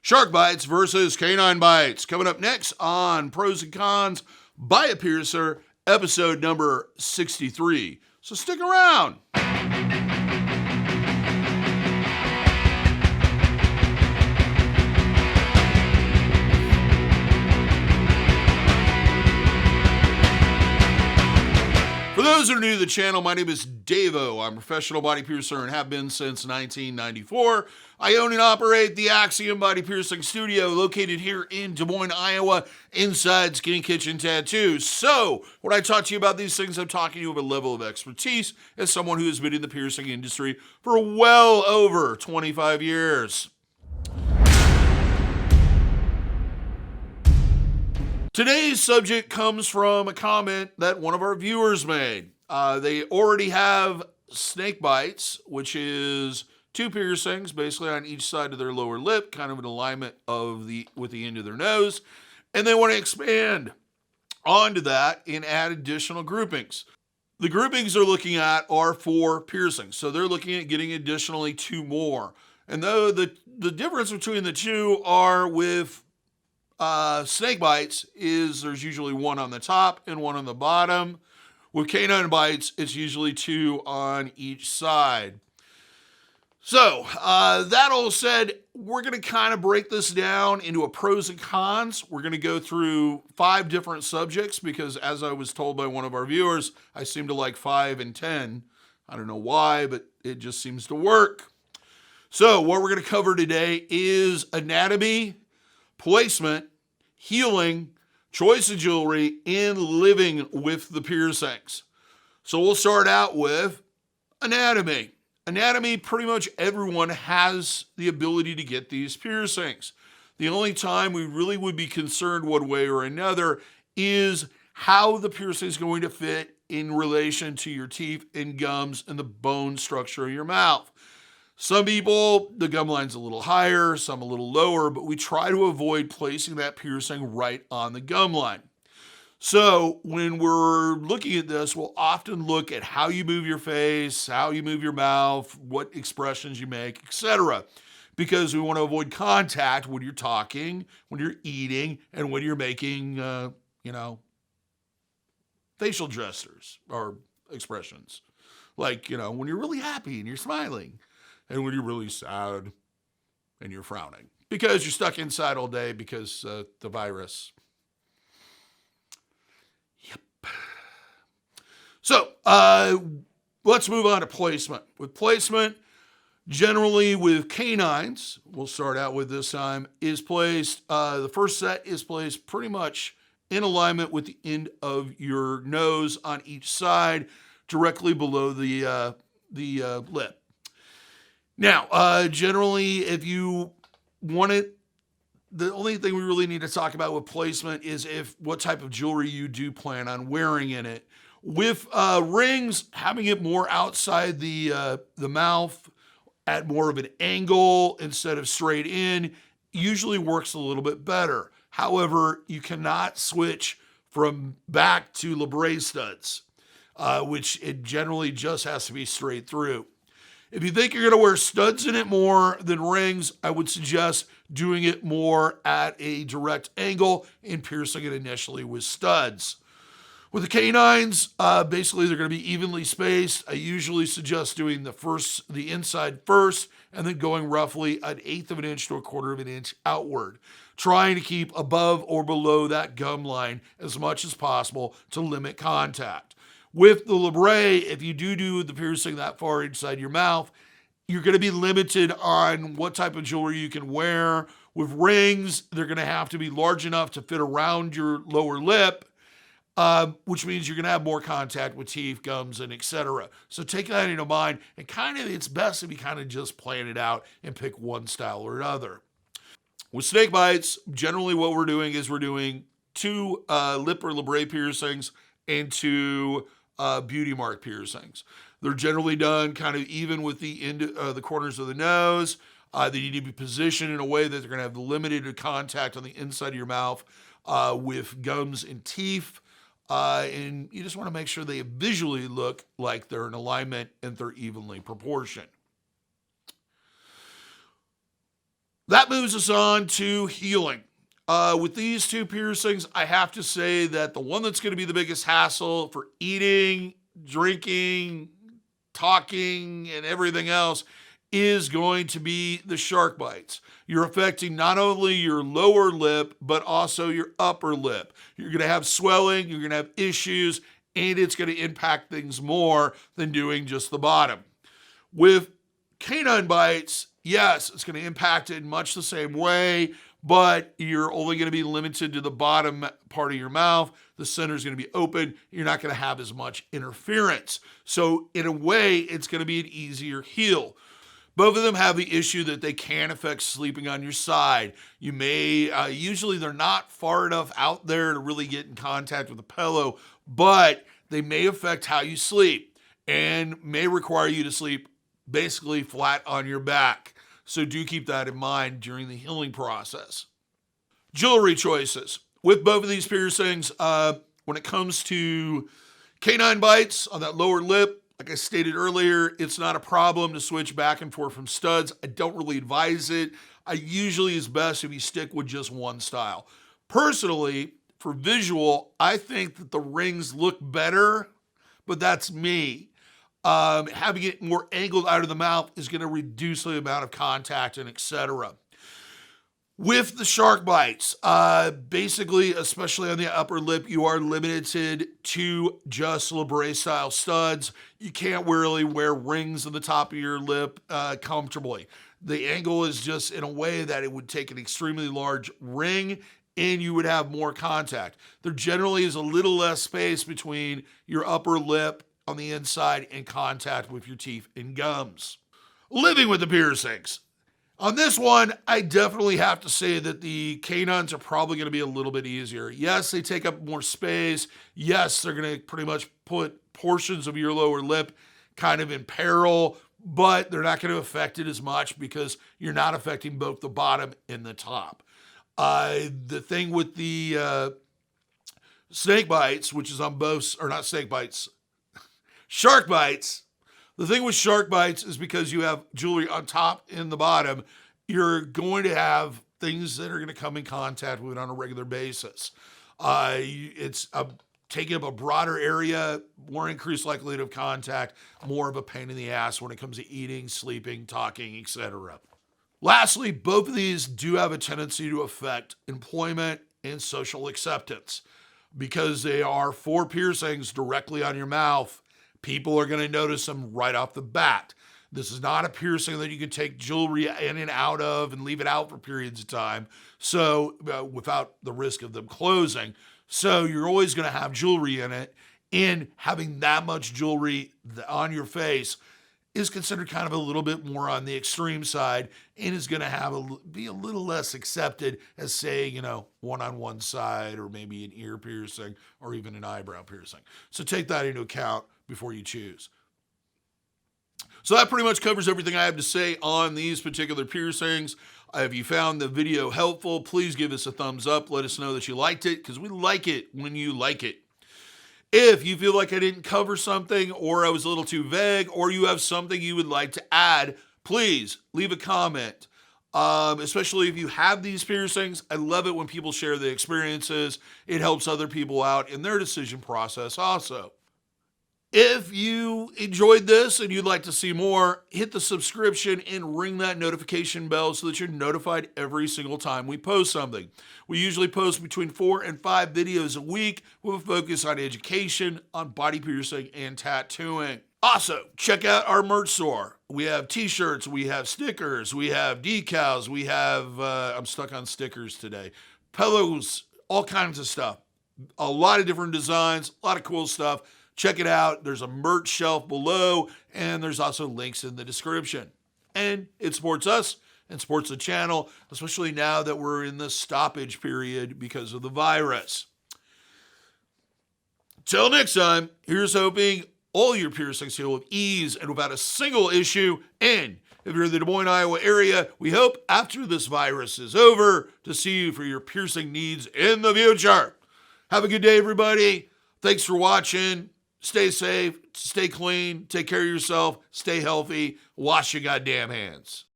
Shark bites versus canine bites. Coming up next on Pros and Cons by a Piercer, episode number 63. So stick around. For those who are new to the channel, my name is DaVo. I'm a professional body piercer and have been since 1994. I own and operate the Axiom Body Piercing Studio located here in Des Moines, Iowa, inside Skin Kitchen Tattoos. So, when I talk to you about these things, I'm talking to you with a level of expertise as someone who has been in the piercing industry for well over 25 years. Today's subject comes from a comment that one of our viewers made. They already have snake bites, which is 2 piercings, basically on each side of their lower lip, kind of in alignment with the end of their nose, and they want to expand onto that and add additional groupings. The groupings they're looking at are 4 piercings, so they're looking at getting additionally 2 more. And though the difference between the 2 are with snake bites is there's usually 1 on the top and 1 on the bottom. With canine bites, it's usually 2 on each side. So, that all said, we're going to kind of break this down into a pros and cons. We're going to go through 5 different subjects because, as I was told by one of our viewers, I seem to like 5 and 10. I don't know why, but it just seems to work. So, what we're going to cover today is anatomy, placement, healing, choice of jewelry, and living with the piercings. So we'll start out with anatomy. Anatomy, pretty much everyone has the ability to get these piercings. The only time we really would be concerned one way or another is how the piercing is going to fit in relation to your teeth and gums and the bone structure of your mouth. Some people, the gum line's a little higher, some a little lower, but we try to avoid placing that piercing right on the gum line. So when we're looking at this, we'll often look at how you move your face, how you move your mouth, what expressions you make, etc. Because we want to avoid contact when you're talking, when you're eating, and when you're making, facial gestures or expressions. Like, when you're really happy and you're smiling. And when you're really sad and you're frowning because you're stuck inside all day because the virus. Yep. So let's move on to placement. With placement, generally with canines, we'll start out with this time, is placed, the first set is placed pretty much in alignment with the end of your nose on each side, directly below the lip. Now, generally, if you want it, the only thing we really need to talk about with placement is what type of jewelry you do plan on wearing in it. With rings, having it more outside the mouth at more of an angle instead of straight in usually works a little bit better. However, you cannot switch from back to Labret studs, which it generally just has to be straight through. If you think you're going to wear studs in it more than rings, I would suggest doing it more at a direct angle and piercing it initially with studs. With the canines, basically they're going to be evenly spaced. I usually suggest doing the inside first and then going roughly 1/8 of an inch to 1/4 of an inch outward, trying to keep above or below that gum line as much as possible to limit contact. With the Labret, if you do the piercing that far inside your mouth, you're going to be limited on what type of jewelry you can wear. With rings, they're going to have to be large enough to fit around your lower lip, which means you're going to have more contact with teeth, gums, and etc. So take that into mind, and it's best if you kind of just plan it out and pick one style or another. With snake bites, generally what we're doing is we're doing 2 lip or Labret piercings and 2 beauty mark piercings. They're generally done kind of even with the end, the corners of the nose. They need to be positioned in a way that they're going to have limited contact on the inside of your mouth with gums and teeth. And you just want to make sure they visually look like they're in alignment and they're evenly proportioned. That moves us on to healing. With these two piercings, I have to say that the one that's going to be the biggest hassle for eating, drinking, talking, and everything else is going to be the shark bites. You're affecting not only your lower lip, but also your upper lip. You're going to have swelling, you're going to have issues, and it's going to impact things more than doing just the bottom. With canine bites, yes, it's going to impact it in much the same way, but you're only going to be limited to the bottom part of your mouth. The center is going to be open. You're not going to have as much interference. So in a way, it's going to be an easier heal. Both of them have the issue that they can affect sleeping on your side. You may, usually they're not far enough out there to really get in contact with the pillow, but they may affect how you sleep and may require you to sleep basically flat on your back. So do keep that in mind during the healing process. Jewelry choices. With both of these piercings, when it comes to canine bites on that lower lip, like I stated earlier, it's not a problem to switch back and forth from studs. I don't really advise it. I usually is best if you stick with just one style. Personally, for visual, I think that the rings look better, but that's me. Having it more angled out of the mouth is going to reduce the amount of contact and etc. With the shark bites, basically, especially on the upper lip, you are limited to just Labret style studs. You can't really wear rings on the top of your lip comfortably. The angle is just in a way that it would take an extremely large ring and you would have more contact. There generally is a little less space between your upper lip on the inside and contact with your teeth and gums. Living with the piercings. On this one, I definitely have to say that the canines are probably going to be a little bit easier. Yes, they take up more space. Yes, they're going to pretty much put portions of your lower lip kind of in peril, but they're not going to affect it as much because you're not affecting both the bottom and the top. The thing with the snake bites, which is on both, or not snake bites, shark bites. The thing with shark bites is because you have jewelry on top and the bottom, you're going to have things that are going to come in contact with it on a regular basis. It's taking up a broader area, more increased likelihood of contact, more of a pain in the ass when it comes to eating, sleeping, talking, etc. Lastly, both of these do have a tendency to affect employment and social acceptance. Because they are 4 piercings directly on your mouth, people are going to notice them right off the bat. This is not a piercing that you can take jewelry in and out of and leave it out for periods of time, so without the risk of them closing. So you're always going to have jewelry in it, and having that much jewelry on your face is considered kind of a little bit more on the extreme side and is going to be a little less accepted as, say, one on one side, or maybe an ear piercing or even an eyebrow piercing. So take that into account before you choose. So that pretty much covers everything I have to say on these particular piercings. If you found the video helpful, please give us a thumbs up. Let us know that you liked it, because we like it when you like it. If you feel like I didn't cover something, or I was a little too vague, or you have something you would like to add, please leave a comment. Especially if you have these piercings. I love it when people share the experiences. It helps other people out in their decision process also. If you enjoyed this and you'd like to see more, hit the subscription and ring that notification bell so that you're notified every single time we post something. We usually post between 4 and 5 videos a week with a focus on education, on body piercing, and tattooing. Also, check out our merch store. We have t-shirts, we have stickers, we have decals, we have, I'm stuck on stickers today, pillows, all kinds of stuff. A lot of different designs, a lot of cool stuff. Check it out. There's a merch shelf below, and there's also links in the description. And it supports us and supports the channel, especially now that we're in the stoppage period because of the virus. Till next time, here's hoping all your piercings heal with ease and without a single issue. And if you're in the Des Moines, Iowa area, we hope after this virus is over to see you for your piercing needs in the future. Have a good day, everybody. Thanks for watching. Stay safe, stay clean, take care of yourself, stay healthy, wash your goddamn hands.